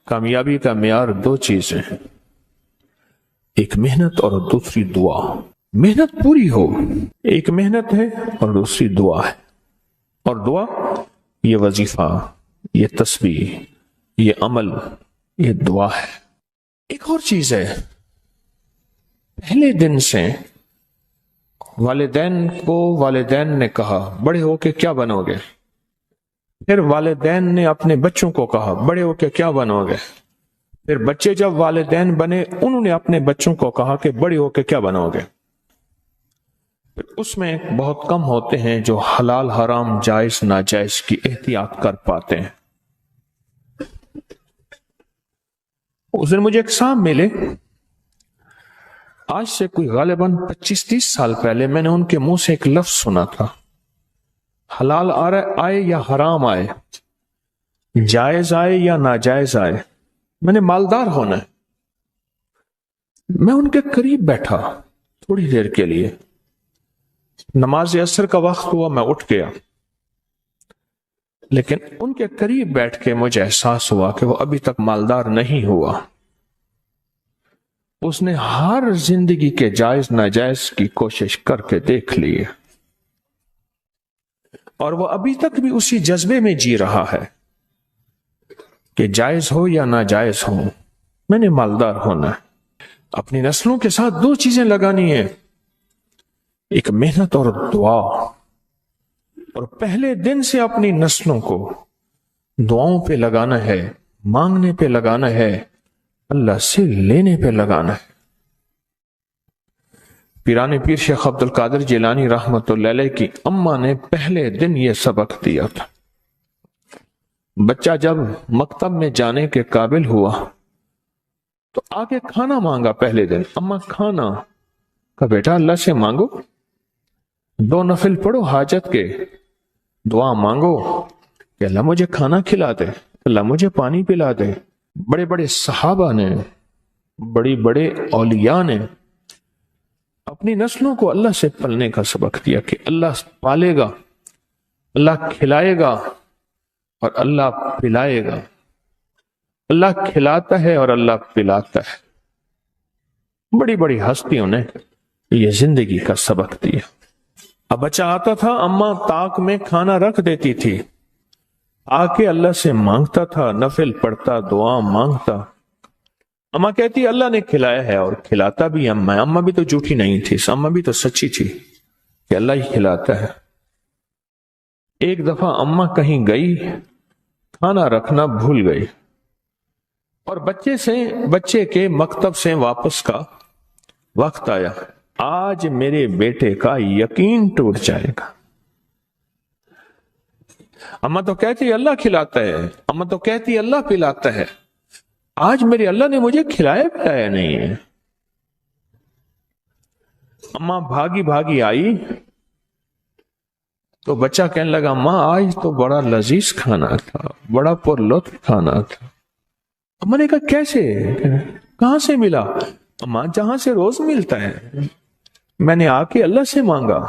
کامیابی کا معیار دو چیزیں ہیں، ایک محنت اور دوسری دعا۔ محنت پوری ہو، ایک محنت ہے اور دوسری دعا ہے۔ اور دعا یہ وظیفہ، یہ تسبیح، یہ عمل، یہ دعا ہے۔ ایک اور چیز ہے، پہلے دن سے والدین نے کہا بڑے ہو کے کیا بنو گے، پھر والدین نے اپنے بچوں کو کہا بڑے ہو کے کیا بنو گے، پھر بچے جب والدین بنے انہوں نے اپنے بچوں کو کہا کہ بڑے ہو کے کیا بنو گے۔ اس میں بہت کم ہوتے ہیں جو حلال حرام جائز ناجائز کی احتیاط کر پاتے ہیں۔ اس دن مجھے ایک صاحب ملے، آج سے کوئی غالباً 25-30 سال پہلے میں نے ان کے منہ سے ایک لفظ سنا تھا، حلال آئے یا حرام آئے، جائز آئے یا ناجائز آئے، میں نے مالدار ہونا ہے۔ میں ان کے قریب بیٹھا تھوڑی دیر کے لیے، نماز عصر کا وقت ہوا، میں اٹھ گیا، لیکن ان کے قریب بیٹھ کے مجھے احساس ہوا کہ وہ ابھی تک مالدار نہیں ہوا۔ اس نے ہر زندگی کے جائز ناجائز کی کوشش کر کے دیکھ لی ہے، اور وہ ابھی تک بھی اسی جذبے میں جی رہا ہے کہ جائز ہو یا ناجائز ہو میں نے مالدار ہونا ہے۔ اپنی نسلوں کے ساتھ دو چیزیں لگانی ہیں، ایک محنت اور دعا، اور پہلے دن سے اپنی نسلوں کو دعاؤں پہ لگانا ہے، مانگنے پہ لگانا ہے، اللہ سے لینے پہ لگانا ہے۔ پیران پیر شیخ عبد القادر جیلانی رحمت اللہ علیہ کی اماں نے پہلے دن یہ سبق دیا تھا۔ بچہ جب مکتب میں جانے کے قابل ہوا تو آگے کھانا مانگا، پہلے دن اماں کھانا، کہا بیٹا اللہ سے مانگو، 2 نفل پڑھو حاجت کے، دعا مانگو کہ اللہ مجھے کھانا کھلا دے، اللہ مجھے پانی پلا دے۔ بڑے بڑے صحابہ نے، بڑے اولیاء نے اپنی نسلوں کو اللہ سے پلنے کا سبق دیا کہ اللہ پالے گا، اللہ کھلائے گا اور اللہ پلائے گا، اللہ کھلاتا ہے اور اللہ پلاتا ہے۔ بڑی بڑی ہستیوں نے یہ زندگی کا سبق دیا۔ اب بچہ آتا تھا، اماں طاق میں کھانا رکھ دیتی تھی، آ کے اللہ سے مانگتا تھا، نفل پڑھتا، دعا مانگتا۔ اماں کہتی اللہ نے کھلایا ہے، اور کھلاتا بھی اماں بھی تو جھوٹی نہیں تھی، اماں بھی تو سچی تھی کہ اللہ ہی کھلاتا ہے۔ ایک دفعہ اماں کہیں گئی، کھانا رکھنا بھول گئی، اور بچے کے مکتب سے واپس کا وقت آیا، آج میرے بیٹے کا یقین ٹوٹ جائے گا۔ اماں تو کہتی اللہ کھلاتا ہے، اماں تو کہتی اللہ پلاتا ہے، آج میرے اللہ نے مجھے کھلایا پلایا نہیں ہے۔ اماں بھاگی بھاگی آئی تو بچہ کہنے لگا ماں آج تو بڑا لذیذ کھانا تھا، بڑا پر لطف کھانا تھا۔ اماں نے کہا کیسے، کہاں سے ملا؟ اماں جہاں سے روز ملتا ہے، میں نے آ کے اللہ سے مانگا،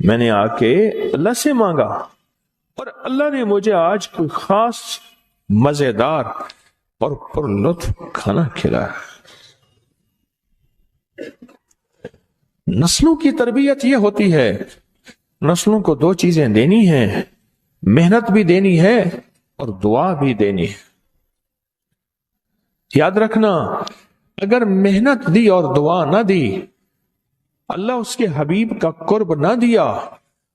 میں نے آ کے اللہ سے مانگا، اور اللہ نے مجھے آج کوئی خاص مزیدار اور پر لطف کھانا کھلایا۔ نسلوں کی تربیت یہ ہوتی ہے، نسلوں کو 2 چیزیں دینی ہیں، محنت بھی دینی ہے اور دعا بھی دینی ہے۔ یاد رکھنا، اگر محنت دی اور دعا نہ دی، اللہ اس کے حبیب کا قرب نہ دیا،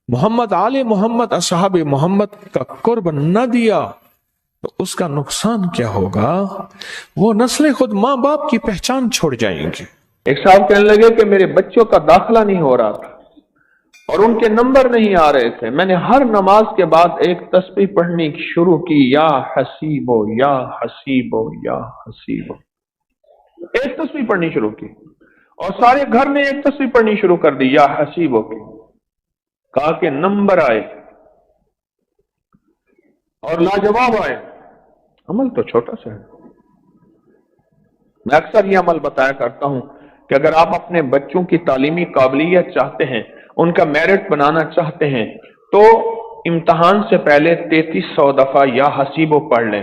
محمد آل محمد اصحاب محمد کا قرب نہ دیا، تو اس کا نقصان کیا ہوگا؟ وہ نسلیں خود ماں باپ کی پہچان چھوڑ جائیں گے۔ ایک صاحب کہنے لگے کہ میرے بچوں کا داخلہ نہیں ہو رہا تھا اور ان کے نمبر نہیں آ رہے تھے، میں نے ہر نماز کے بعد ایک تسبیح پڑھنی شروع کی، یا حسیبو یا حسیبو یا حسیبو، ایک تسبیح پڑھنی شروع کی، اور سارے گھر نے ایک تسبیح پڑھنی شروع کر دی، یا حسیبو کی، کہا کہ نمبر آئے اور لاجواب آئے۔ عمل تو چھوٹا سا ہے، میں اکثر یہ عمل بتایا کرتا ہوں کہ اگر آپ اپنے بچوں کی تعلیمی قابلیت چاہتے ہیں، ان کا میرٹ بنانا چاہتے ہیں، تو امتحان سے پہلے 3300 دفعہ یا حسیبو پڑھ لیں۔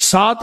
7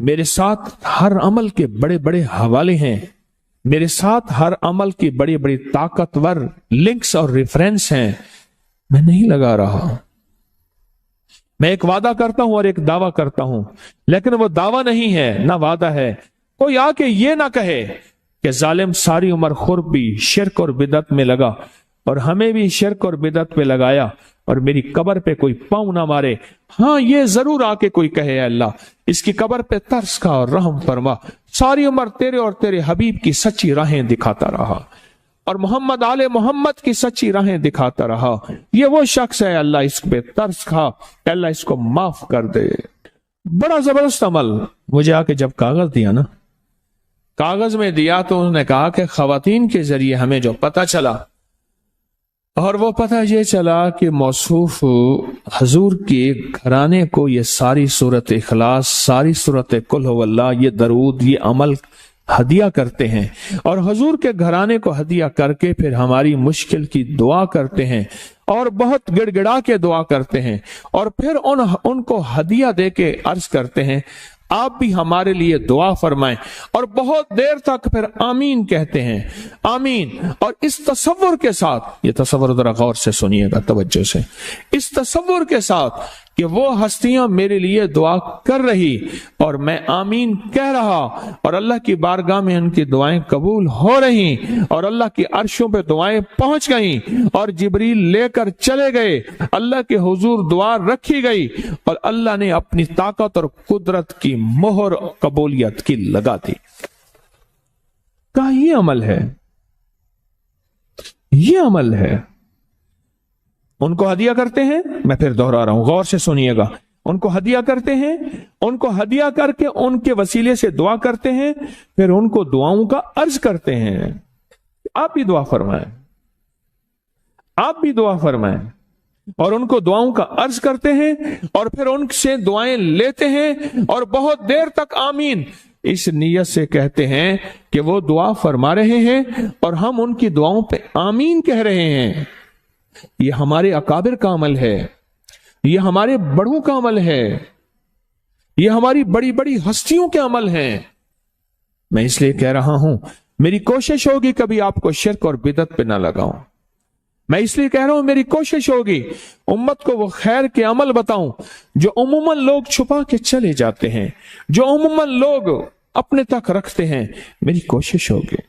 میرے ساتھ ہر عمل کے بڑے بڑے حوالے ہیں، میرے ساتھ ہر عمل کی بڑی بڑی طاقتور لنکس اور ریفرنس ہیں، میں نہیں لگا رہا۔ میں ایک وعدہ کرتا ہوں اور ایک دعویٰ کرتا ہوں، لیکن وہ دعویٰ نہیں ہے نہ وعدہ ہے۔ کوئی آ کے یہ نہ کہے کہ ظالم ساری عمر خربی شرک اور بدعت میں لگا اور ہمیں بھی شرک اور بدعت پہ لگایا اور میری قبر پہ کوئی پاؤں نہ مارے۔ ہاں یہ ضرور آ کے کوئی کہے اے اللہ اس کی قبر پہ ترس کھا اور رحم فرما، ساری عمر تیرے اور تیرے حبیب کی سچی راہیں دکھاتا رہا اور محمد آل محمد کی سچی راہیں دکھاتا رہا، یہ وہ شخص ہے اللہ اس پہ ترس کھا، اللہ اس کو معاف کر دے۔ بڑا زبردست عمل۔ مجھے آ کے جب کاغذ دیا نا، کاغذ میں دیا تو انہوں نے کہا کہ خواتین کے ذریعے ہمیں جو پتہ چلا، اور وہ پتہ یہ چلا کہ موصوف حضور کے گھرانے کو یہ ساری سورت اخلاص، ساری سورت قل هو اللہ، یہ درود، یہ عمل ہدیہ کرتے ہیں، اور حضور کے گھرانے کو ہدیہ کر کے پھر ہماری مشکل کی دعا کرتے ہیں اور بہت گڑ گڑا کے دعا کرتے ہیں، اور پھر ان کو ہدیہ دے کے عرض کرتے ہیں آپ بھی ہمارے لیے دعا فرمائیں، اور بہت دیر تک پھر آمین کہتے ہیں، آمین۔ اور اس تصور کے ساتھ، یہ تصور ذرا غور سے سنیے گا توجہ سے، اس تصور کے ساتھ کہ وہ ہستیاں میرے لیے دعا کر رہی اور میں آمین کہہ رہا، اور اللہ کی بارگاہ میں ان کی دعائیں قبول ہو رہی، اور اللہ کی عرشوں پہ دعائیں پہنچ گئیں، اور جبریل لے کر چلے گئے، اللہ کے حضور دعا رکھی گئی، اور اللہ نے اپنی طاقت اور قدرت کی مہر قبولیت کی لگا دی۔ کہا یہ عمل ہے، یہ عمل ہے۔ ان کو ہدیہ کرتے ہیں، میں پھر دوہرا رہا ہوں، غور سے سنیے گا، ان کو ہدیہ کرتے ہیں، ان کو ہدیہ کر کے ان کے وسیلے سے دعا کرتے ہیں، پھر ان کو دعاؤں کا عرض کرتے ہیں آپ بھی دعا فرمائیں، آپ بھی دعا فرمائیں، اور ان کو دعاؤں کا عرض کرتے ہیں، اور پھر ان سے دعائیں لیتے ہیں، اور بہت دیر تک آمین اس نیت سے کہتے ہیں کہ وہ دعا فرما رہے ہیں اور ہم ان کی دعاؤں پہ آمین کہہ رہے ہیں۔ یہ ہمارے اکابر کا عمل ہے، یہ ہمارے بڑوں کا عمل ہے، یہ ہماری بڑی بڑی ہستیوں کے عمل ہیں۔ میں اس لیے کہہ رہا ہوں میری کوشش ہوگی کبھی آپ کو شرک اور بدعت پہ نہ لگاؤں، میں اس لیے کہہ رہا ہوں میری کوشش ہوگی امت کو وہ خیر کے عمل بتاؤں جو عموماً لوگ چھپا کے چلے جاتے ہیں، جو عموماً لوگ اپنے تک رکھتے ہیں، میری کوشش ہوگی۔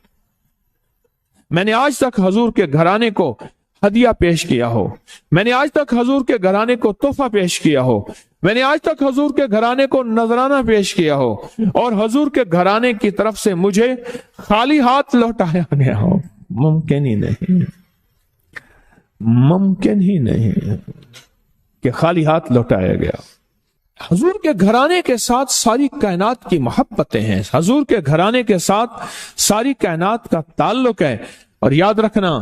میں نے آج تک حضور کے گھرانے کو ہدیہ پیش کیا ہو، میں نے آج تک حضور کے گھرانے کو تحفہ پیش کیا ہو، میں نے آج تک حضور کے گھرانے کو نذرانہ پیش کیا ہو، اور حضور کے گھرانے کی طرف سے مجھے خالی ہاتھ لوٹایا گیا ہو، ممکن ہی نہیں، ممکن ہی نہیں کہ خالی ہاتھ لوٹایا گیا۔ حضور کے گھرانے کے ساتھ ساری کائنات کی محبتیں ہیں، حضور کے گھرانے کے ساتھ ساری کائنات کا تعلق ہے، اور یاد رکھنا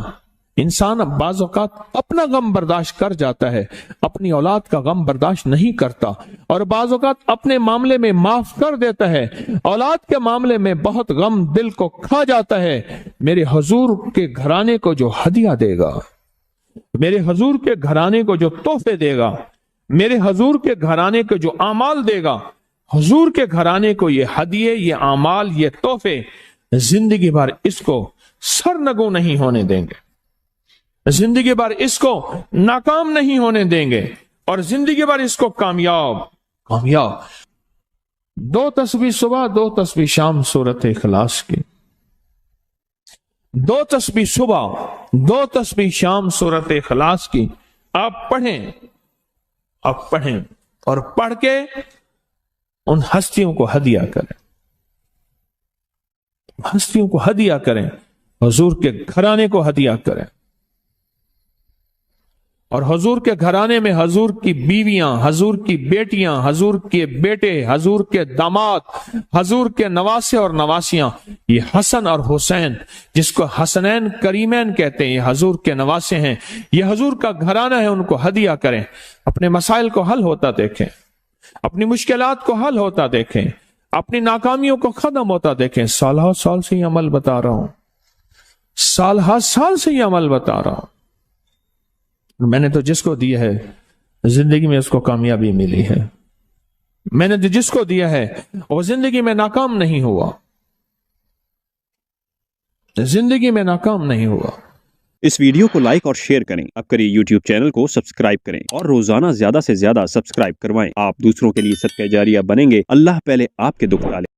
انسان بعض اوقات اپنا غم برداشت کر جاتا ہے، اپنی اولاد کا غم برداشت نہیں کرتا، اور بعض اوقات اپنے معاملے میں معاف کر دیتا ہے، اولاد کے معاملے میں بہت غم دل کو کھا جاتا ہے۔ میرے حضور کے گھرانے کو جو ہدیہ دے گا، میرے حضور کے گھرانے کو جو تحفے دے گا، میرے حضور کے گھرانے کو جو اعمال دے گا، حضور کے گھرانے کو یہ ہدیے، یہ اعمال، یہ تحفے زندگی بھر اس کو سرنگو نہیں ہونے دیں گے، زندگی بھر اس کو ناکام نہیں ہونے دیں گے، اور زندگی بھر اس کو کامیاب۔ دو تسبیح صبح، دو تسبیح شام سورت اخلاص کی، دو تسبیح صبح، دو تسبیح شام سورت اخلاص کی آپ پڑھیں، آپ پڑھیں، اور پڑھ کے ان ہستیوں کو ہدیہ کریں، ہستیوں کو ہدیہ کریں، حضور کے گھرانے کو ہدیہ کریں، اور حضور کے گھرانے میں حضور کی بیویاں، حضور کی بیٹیاں، حضور کے بیٹے، حضور کے داماد، حضور کے نواسے اور نواسیاں، یہ حسن اور حسین جس کو حسنین کریمین کہتے ہیں، یہ حضور کے نواسے ہیں، یہ حضور کا گھرانہ ہے، ان کو ہدیہ کریں، اپنے مسائل کو حل ہوتا دیکھیں، اپنی مشکلات کو حل ہوتا دیکھیں، اپنی ناکامیوں کو ختم ہوتا دیکھیں۔ سال ہر سال سے یہ عمل بتا رہا ہوں، سال ہر سال سے یہ عمل بتا رہا ہوں، میں نے تو جس کو دی ہے زندگی میں اس کو کامیابی ملی ہے۔ میں نے جو جس کو دیا ہے وہ زندگی میں ناکام نہیں ہوا، زندگی میں ناکام نہیں ہوا۔ اس ویڈیو کو لائک اور شیئر کریں، اب کریے یوٹیوب چینل کو سبسکرائب کریں اور روزانہ زیادہ سے زیادہ سبسکرائب کروائیں۔ آپ دوسروں کے لیے صدقہ جاریہ بنیں گے، اللہ پہلے آپ کے دکھ ڈالے۔